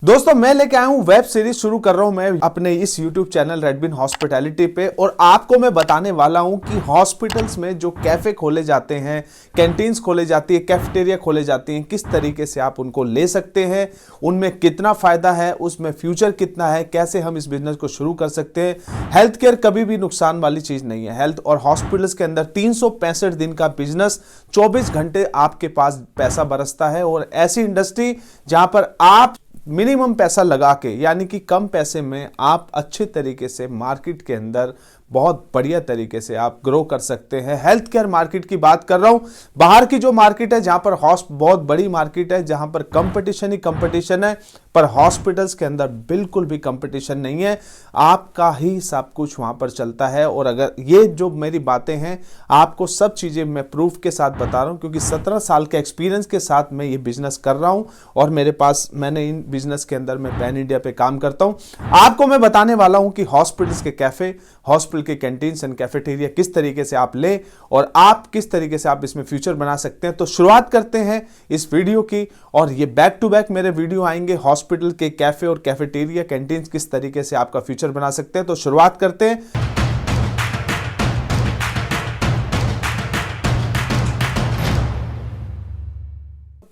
दोस्तों मैं लेके आया हूं वेब सीरीज शुरू कर रहा हूं मैं अपने इस YouTube चैनल रेडबिन हॉस्पिटैलिटी पे। और आपको मैं बताने वाला हूं कि हॉस्पिटल्स में जो कैफे खोले जाते हैं, कैंटीन्स खोले जाती है, कैफेटेरिया खोले जाती हैं, किस तरीके से आप उनको ले सकते हैं, उनमें कितना फायदा है, उसमें फ्यूचर कितना है, कैसे हम इस बिजनेस को शुरू कर सकते हैं। हेल्थ केयर कभी भी नुकसान वाली चीज नहीं है। हेल्थ और हॉस्पिटल्स के अंदर 365 दिन का बिजनेस, 24 घंटे आपके पास पैसा बरसता है। और ऐसी इंडस्ट्री जहां पर आप मिनिमम पैसा लगा के, यानी कि कम पैसे में आप अच्छे तरीके से मार्केट के अंदर बहुत बढ़िया तरीके से आप ग्रो कर सकते हैं। हेल्थ केयर मार्केट की बात कर रहा हूं। बाहर की जो मार्केट है, जहां पर बहुत बड़ी मार्केट है, जहां पर कंपटीशन ही कंपटीशन है, पर हॉस्पिटल्स के अंदर बिल्कुल भी कंपटीशन नहीं है। आपका ही सब कुछ वहां पर चलता है। और अगर ये जो मेरी बातें हैं, आपको सब चीजें मैं प्रूफ के साथ बता रहा हूं, क्योंकि 17 साल के एक्सपीरियंस के साथ मैं ये बिजनेस कर रहा हूं। और मेरे पास, मैंने इन बिजनेस के अंदर मैं पैन इंडिया पे काम करता हूं। आपको मैं बताने वाला हूं कि हॉस्पिटल्स के कैफे, हॉस्पिटल के कैंटीन्स एंड कैफेटेरिया किस तरीके से आप ले और आप किस तरीके से आप इसमें फ्यूचर बना सकते हैं। तो शुरुआत करते हैं इस वीडियो की। और ये बैक टू बैक मेरे वीडियो आएंगे, हॉस्पिटल के कैफे और कैफेटेरिया, कैंटीन्स किस तरीके से आपका फ्यूचर बना सकते हैं। तो शुरुआत करते हैं।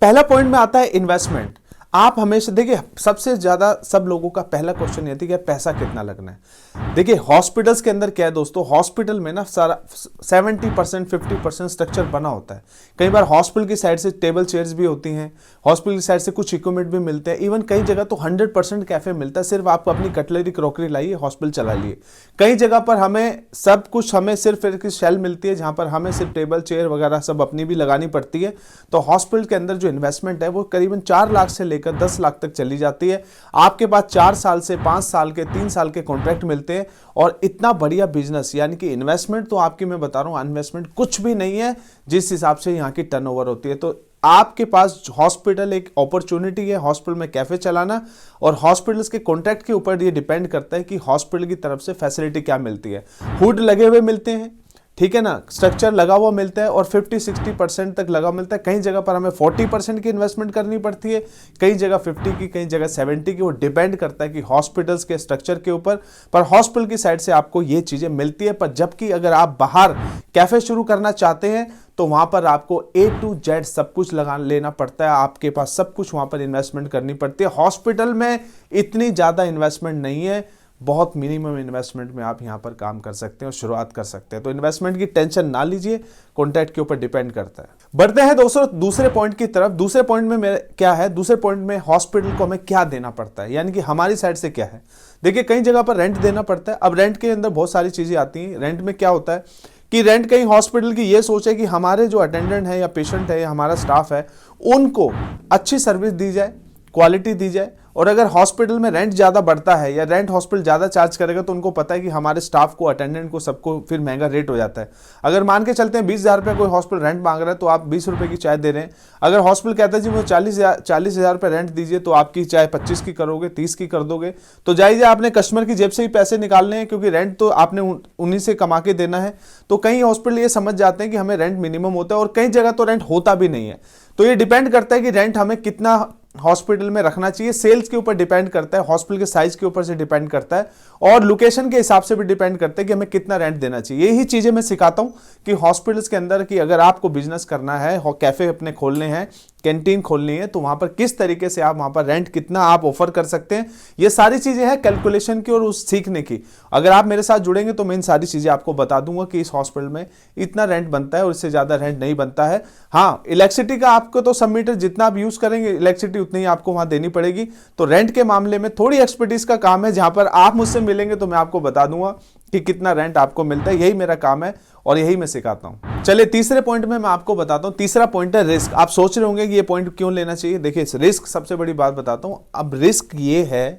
पहला पॉइंट में आता है इन्वेस्टमेंट। आप हमेशा देखिए, सबसे ज्यादा सब लोगों का पहला क्वेश्चन ये थी कि पैसा कितना लगना है। देखिए हॉस्पिटल्स के अंदर क्या है दोस्तों, हॉस्पिटल में ना सारा 70% 50% स्ट्रक्चर बना होता है। कई बार हॉस्पिटल की साइड से टेबल चेयर्स भी होती हैं, हॉस्पिटल की साइड से कुछ इक्विपमेंट भी मिलते हैं। इवन कई जगह तो 100% कैफे मिलता है, सिर्फ आपको अपनी कटलरी क्रॉकरी लाइए, हॉस्पिटल चला लिए। कई जगह पर हमें सब कुछ, हमें सिर्फ एक शेल मिलती है जहां पर हमें सिर्फ टेबल चेयर वगैरह सब अपनी भी लगानी पड़ती है। तो हॉस्पिटल के अंदर जो इन्वेस्टमेंट है वो करीबन 4 लाख से लेकर 10 लाख तक चली जाती है। आपके पास 4 साल से 5 साल के, 3 साल के कॉन्ट्रैक्ट मिलते हैं। और इतना बढ़िया बिजनेस, यानी कि इन्वेस्टमेंट तो आपकी मैं बता रहा हूं, इन्वेस्टमेंट कुछ भी नहीं है जिस हिसाब से यहां की टर्नओवर होती है। तो आपके पास हॉस्पिटल एक अपॉर्चुनिटी है, हॉस्पिटल में कैफे चलाना। और हॉस्पिटल्स के कॉन्ट्रैक्ट के ऊपर ये डिपेंड करता है कि हॉस्पिटल की तरफ से फैसिलिटी क्या मिलती है। हुड लगे हुए मिलते हैं, ठीक है ना, स्ट्रक्चर लगा हुआ मिलता है और 50-60% तक लगा मिलता है। कई जगह पर हमें 40% की इन्वेस्टमेंट करनी पड़ती है, कई जगह 50 की, कई जगह 70 की। वो डिपेंड करता है कि हॉस्पिटल्स के स्ट्रक्चर के ऊपर। पर हॉस्पिटल की साइड से आपको ये चीजें मिलती है। पर जबकि अगर आप बाहर कैफे शुरू करना चाहते हैं तो वहां पर आपको A to Z सब कुछ लगा लेना पड़ता है, आपके पास सब कुछ वहां पर इन्वेस्टमेंट करनी पड़ती है। हॉस्पिटल में इतनी ज्यादा इन्वेस्टमेंट नहीं है, बहुत मिनिमम इन्वेस्टमेंट में आप यहां पर काम कर सकते हैं और शुरुआत कर सकते हैं। तो इन्वेस्टमेंट की टेंशन ना लीजिए, कॉन्ट्रैक्ट के ऊपर डिपेंड करता है। बढ़ते हैं दोस्तों दूसरे पॉइंट की तरफ। दूसरे पॉइंट में मेरे क्या है, दूसरे पॉइंट में हॉस्पिटल को हमें क्या देना पड़ता है, यानी कि हमारी साइड से क्या है। देखिए कई जगह पर रेंट देना पड़ता है। अब रेंट के अंदर बहुत सारी चीजें आती हैं। रेंट में क्या होता है कि रेंट कहीं हॉस्पिटल की ये सोच है कि हमारे जो अटेंडेंट है या पेशेंट है या हमारा स्टाफ है, उनको अच्छी सर्विस दी जाए, क्वालिटी दी जाए। और अगर हॉस्पिटल में रेंट ज्यादा बढ़ता है या रेंट हॉस्पिटल ज्यादा चार्ज करेगा तो उनको पता है कि हमारे स्टाफ को, अटेंडेंट को, सबको फिर महंगा रेट हो जाता है। अगर मान के चलते हैं 20,000 रुपये कोई हॉस्पिटल रेंट मांग रहा है तो आप 20 रुपये की चाय दे रहे हैं। अगर हॉस्पिटल कहता है जी मुझे 40,000 रुपये रेंट दीजिए, तो आपकी चाय 25 की करोगे, 30 की कर दोगे। तो जाइए, आपने कस्टमर की जेब से ही पैसे निकालने हैं, क्योंकि रेंट तो आपने उन्हीं से कमा के देना है। तो कई हॉस्पिटल ये समझ जाते हैं कि हमें रेंट मिनिमम होता है और कई जगह तो रेंट होता भी नहीं है। तो ये डिपेंड करता है कि रेंट हमें कितना हॉस्पिटल में रखना चाहिए। सेल्स के ऊपर डिपेंड करता है, हॉस्पिटल के साइज के ऊपर से डिपेंड करता है और लोकेशन के हिसाब से भी डिपेंड करता है कि हमें कितना रेंट देना चाहिए। यही चीजें मैं सिखाता हूं कि हॉस्पिटल्स के अंदर कि अगर आपको बिजनेस करना है, कैफे अपने खोलने हैं, कैंटीन खोलनी है, तो वहां पर किस तरीके से आप वहां पर रेंट कितना आप ऑफर कर सकते हैं। ये सारी चीजें हैं कैलकुलेशन की और उस सीखने की। अगर आप मेरे साथ जुड़ेंगे तो मैं इन सारी चीजें आपको बता दूंगा कि इस हॉस्पिटल में इतना रेंट बनता है और इससे ज्यादा रेंट नहीं बनता है। हाँ, इलेक्ट्रिसिटी का आपको तो सब मीटर जितना आप यूज करेंगे, इलेक्ट्रिसिटी उतनी ही आपको वहां देनी पड़ेगी। तो रेंट के मामले में थोड़ी एक्सपर्टीज का काम है, जहां पर आप मुझसे मिलेंगे तो मैं आपको बता दूंगा कि कितना रेंट आपको मिलता है। यही मेरा काम है और यही मैं सिखाता हूं। चलिए तीसरे पॉइंट में मैं आपको बताता हूं। तीसरा पॉइंट है रिस्क। आप सोच रहे होंगे कि ये पॉइंट क्यों लेना चाहिए। देखिए रिस्क, सबसे बड़ी बात बताता हूं। अब रिस्क ये है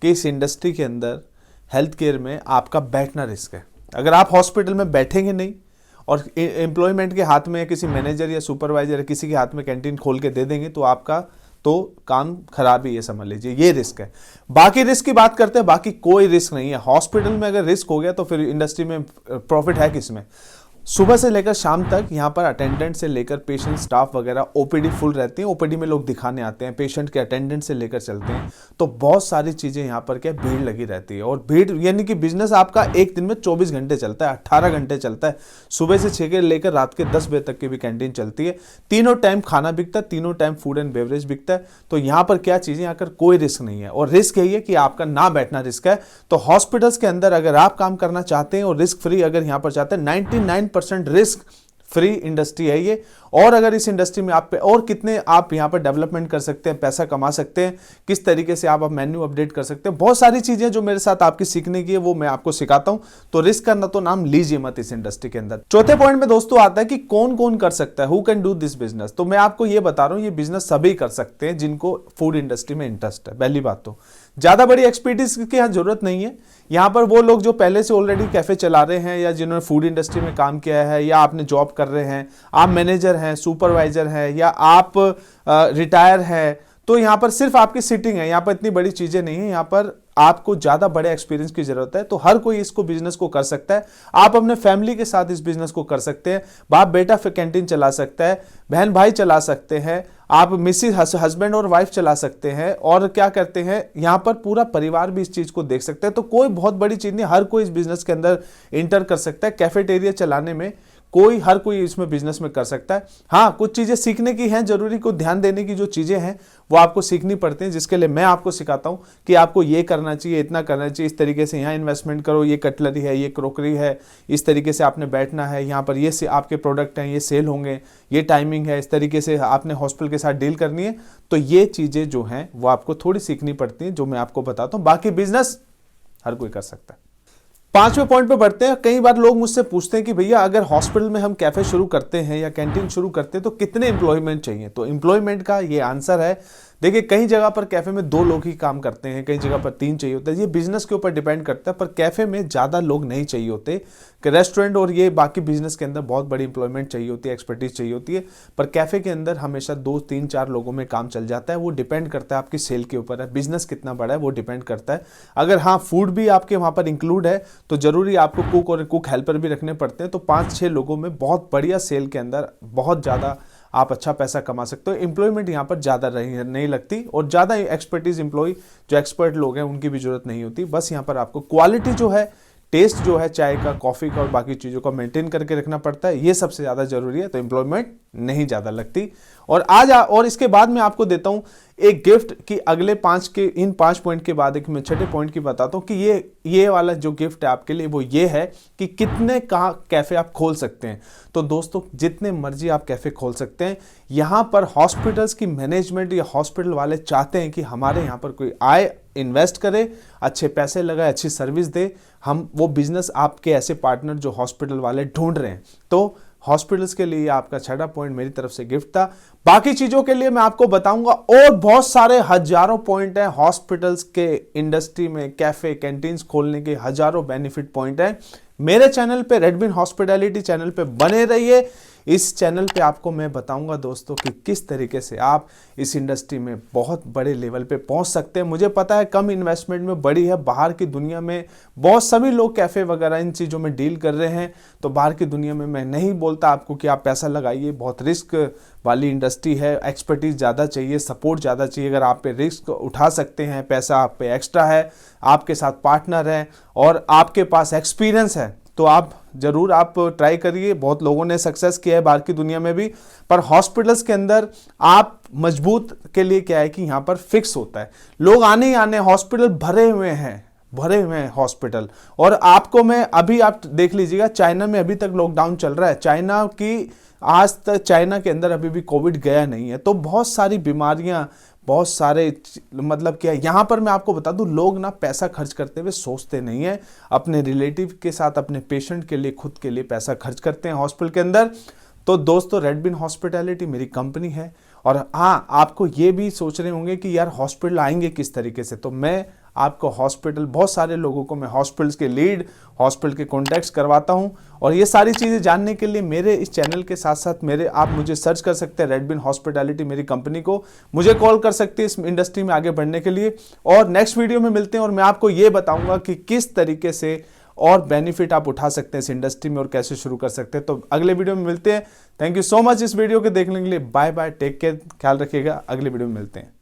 कि इस इंडस्ट्री के अंदर, हेल्थ केयर में, आपका बैठना रिस्क है। अगर आप हॉस्पिटल में बैठेंगे नहीं और एम्प्लॉयमेंट के हाथ में या किसी मैनेजर या सुपरवाइजर या किसी के हाथ में कैंटीन खोल के दे देंगे तो आपका तो काम खराब ही है, समझ लीजिए। ये रिस्क है। बाकी रिस्क की बात करते हैं, बाकी कोई रिस्क नहीं है। हॉस्पिटल में अगर रिस्क हो गया तो फिर इंडस्ट्री में प्रॉफिट है किसमें। सुबह से लेकर शाम तक यहाँ पर अटेंडेंट से लेकर पेशेंट, स्टाफ वगैरह ओपीडी फुल रहती है। ओपीडी में लोग दिखाने आते हैं, पेशेंट के अटेंडेंट से लेकर चलते हैं, तो बहुत सारी चीज़ें यहाँ पर क्या भीड़ लगी रहती है। और भीड़ यानी कि बिजनेस आपका एक दिन में 24 घंटे चलता है, 18 घंटे चलता है। सुबह से 6 लेकर रात के 10 बजे तक की भी कैंटीन चलती है। तीनों टाइम खाना बिकता है, तीनों टाइम फूड एंड बेवरेज बिकता है। तो यहाँ पर क्या चीज़ें, यहाँ पर कोई रिस्क नहीं है। और रिस्क यही है कि आपका ना बैठना रिस्क है। तो हॉस्पिटल्स के अंदर अगर आप काम करना चाहते हैं और रिस्क फ्री अगर यहाँ पर चाहते हैं, 99% रिस्क फ्री इंडस्ट्री है ये। और अगर इस इंडस्ट्री में आप पे और कितने आप यहाँ पर डेवलपमेंट कर सकते हैं, पैसा कमा सकते हैं, किस तरीके से आप मेन्यू अपडेट कर सकते हैं, बहुत सारी चीजें जो मेरे साथ आपकी सीखने की है वो मैं आपको सिखाता हूं। तो रिस्क करना तो नाम लीजिए मत इस इंडस्ट्री के अंदर। चौथे पॉइंट में दोस्तों आता है कि कौन कौन कर सकता है, who can do this business. तो मैं आपको ये बता रहा हूं, ये बिजनेस सभी कर सकते हैं जिनको फूड इंडस्ट्री में इंटरेस्ट है। पहली बात तो ज्यादा बड़ी एक्सपर्टीज की यहाँ जरूरत नहीं है। यहाँ पर वो लोग जो पहले से ऑलरेडी कैफे चला रहे हैं या जिन्होंने फूड इंडस्ट्री में काम किया है, या आपने जॉब कर रहे हैं, आप मैनेजर हैं, सुपरवाइजर हैं, या आप रिटायर हैं, तो यहाँ पर सिर्फ आपकी सिटिंग है। यहाँ पर इतनी बड़ी चीजें नहीं है, यहाँ पर आपको ज्यादा बड़े एक्सपीरियंस की जरूरत है। तो हर कोई इसको बिजनेस को कर सकता है। आप अपने फैमिली के साथ इस बिजनेस को कर सकते हैं। बाप बेटा कैंटीन चला सकता है, बहन भाई चला सकते हैं, आप मिसिस हस्बैंड और वाइफ चला सकते हैं। और क्या करते हैं, यहाँ पर पूरा परिवार भी इस चीज को देख सकते हैं। तो कोई बहुत बड़ी चीज नहीं, हर कोई इस बिजनेस के अंदर इंटर कर सकता है। कैफेटेरिया चलाने में हर कोई इसमें बिजनेस में कर सकता है। हाँ, कुछ चीजें सीखने की हैं जरूरी, को ध्यान देने की जो चीजें हैं वो आपको सीखनी पड़ती हैं, जिसके लिए मैं आपको सिखाता हूं कि आपको ये करना चाहिए, इतना करना चाहिए, इस तरीके से यहाँ इन्वेस्टमेंट करो, ये कटलरी है, ये क्रोकरी है, इस तरीके से आपने बैठना है, यहाँ पर ये से आपके प्रोडक्ट हैं, ये सेल होंगे, ये टाइमिंग है, इस तरीके से आपने हॉस्पिटल के साथ डील करनी है। तो ये चीजें जो हैं वो आपको थोड़ी सीखनी पड़ती हैं, जो मैं आपको बताता हूँ। बाकी बिजनेस हर कोई कर सकता है। 5वें पॉइंट पे बढ़ते हैं। कई बार लोग मुझसे पूछते हैं कि भैया अगर हॉस्पिटल में हम कैफे शुरू करते हैं या कैंटीन शुरू करते हैं तो कितने एम्प्लॉयमेंट चाहिए। तो एम्प्लॉयमेंट का ये आंसर है, देखिए कई जगह पर कैफे में 2 लोग ही काम करते हैं, कई जगह पर 3 चाहिए होता है। ये बिजनेस के ऊपर डिपेंड करता है, पर कैफे में ज्यादा लोग नहीं चाहिए होते। कि रेस्टोरेंट और ये बाकी बिजनेस के अंदर बहुत बड़ी एम्प्लॉयमेंट चाहिए होती है, एक्सपर्टीज चाहिए होती है। पर कैफे के अंदर हमेशा 2, 3, 4 लोगों में काम चल जाता है। वो डिपेंड करता है आपकी सेल के ऊपर है, बिजनेस कितना बड़ा है वो डिपेंड करता है। अगर हाँ फूड भी आपके वहां पर इंक्लूड है तो जरूरी आपको कुक और कुक हेल्पर भी रखने पड़ते हैं। तो 5-6 लोगों में बहुत बढ़िया सेल के अंदर बहुत ज्यादा आप अच्छा पैसा कमा सकते हो। एम्प्लॉयमेंट यहाँ पर ज़्यादा नहीं लगती, और ज़्यादा एक्सपर्टीज एम्प्लॉय जो एक्सपर्ट लोग हैं उनकी भी जरूरत नहीं होती। बस यहाँ पर आपको क्वालिटी जो है, टेस्ट जो है चाय का, कॉफ़ी का और बाकी चीज़ों का मेंटेन करके रखना पड़ता है, ये सबसे ज़्यादा जरूरी है। तो एम्प्लॉयमेंट नहीं ज़्यादा लगती। और इसके बाद मैं आपको देता हूँ एक गिफ्ट कि अगले 5 पॉइंट के बाद एक मैं 6ठे पॉइंट की बताता हूँ कि ये वाला जो गिफ्ट है आपके लिए वो ये है कि कितने कहाँ कैफ़े आप खोल सकते हैं। तो दोस्तों जितने मर्जी आप कैफ़े खोल सकते हैं। यहाँ पर हॉस्पिटल्स की मैनेजमेंट या हॉस्पिटल वाले चाहते हैं कि हमारे यहाँ पर कोई आए, इन्वेस्ट करे, अच्छे पैसे लगाए, अच्छी सर्विस दे। हम वो बिजनेस आपके ऐसे पार्टनर जो हॉस्पिटल वाले ढूंढ रहे हैं। तो हॉस्पिटल्स के लिए आपका 6ठा पॉइंट मेरी तरफ से गिफ्ट था। बाकी चीजों के लिए मैं आपको बताऊंगा, और बहुत सारे हजारों पॉइंट हैं हॉस्पिटल्स के इंडस्ट्री में, कैफे कैंटीन्स खोलने के हजारों बेनिफिट पॉइंट हैं। मेरे चैनल पे, रेडविन हॉस्पिटैलिटी चैनल पे बने रहिए। इस चैनल पे आपको मैं बताऊंगा दोस्तों कि किस तरीके से आप इस इंडस्ट्री में बहुत बड़े लेवल पे पहुंच सकते हैं। मुझे पता है कम इन्वेस्टमेंट में बड़ी है, बाहर की दुनिया में बहुत सभी लोग कैफ़े वगैरह इन चीज़ों में डील कर रहे हैं। तो बाहर की दुनिया में मैं नहीं बोलता आपको कि आप पैसा लगाइए, बहुत रिस्क वाली इंडस्ट्री है, एक्सपर्टीज ज़्यादा चाहिए, सपोर्ट ज़्यादा चाहिए। अगर आप पे रिस्क उठा सकते हैं, पैसा आप पे एक्स्ट्रा है, आपके साथ पार्टनर है और आपके पास एक्सपीरियंस है, तो आप जरूर आप ट्राई करिए। बहुत लोगों ने सक्सेस किया है बाहर की दुनिया में भी। पर हॉस्पिटल्स के अंदर आप मजबूत के लिए क्या है कि यहाँ पर फिक्स होता है, लोग आने ही आने, हॉस्पिटल भरे हुए हैं हॉस्पिटल। और आपको मैं अभी आप देख लीजिएगा, चाइना में अभी तक लॉकडाउन चल रहा है। चाइना की आज तक चाइना के अंदर अभी भी कोविड गया नहीं है। तो बहुत सारी बीमारियां, बहुत सारे मतलब क्या, यहाँ पर मैं आपको बता दूं, लोग ना पैसा खर्च करते हुए सोचते नहीं है। अपने रिलेटिव के साथ, अपने पेशेंट के लिए, खुद के लिए पैसा खर्च करते हैं हॉस्पिटल के अंदर। तो दोस्तों रेडविन हॉस्पिटैलिटी मेरी कंपनी है। और हाँ, आपको ये भी सोच रहे होंगे कि यार हॉस्पिटल आएंगे किस तरीके से। तो मैं आपको हॉस्पिटल, बहुत सारे लोगों को मैं हॉस्पिटल्स के लीड, हॉस्पिटल के कॉन्टैक्ट्स करवाता हूं। और ये सारी चीज़ें जानने के लिए मेरे इस चैनल के साथ साथ आप मुझे सर्च कर सकते हैं, रेडविन हॉस्पिटैलिटी मेरी कंपनी को, मुझे कॉल कर सकते हैं इस इंडस्ट्री में आगे बढ़ने के लिए। और नेक्स्ट वीडियो में मिलते हैं और मैं आपको ये बताऊंगा कि किस तरीके से और बेनिफिट आप उठा सकते हैं इस इंडस्ट्री में और कैसे शुरू कर सकते हैं। तो अगले वीडियो में मिलते हैं। थैंक यू सो मच इस वीडियो के देखने के लिए। बाय बाय, टेक केयर, ख्याल रखिएगा। अगले वीडियो में मिलते हैं।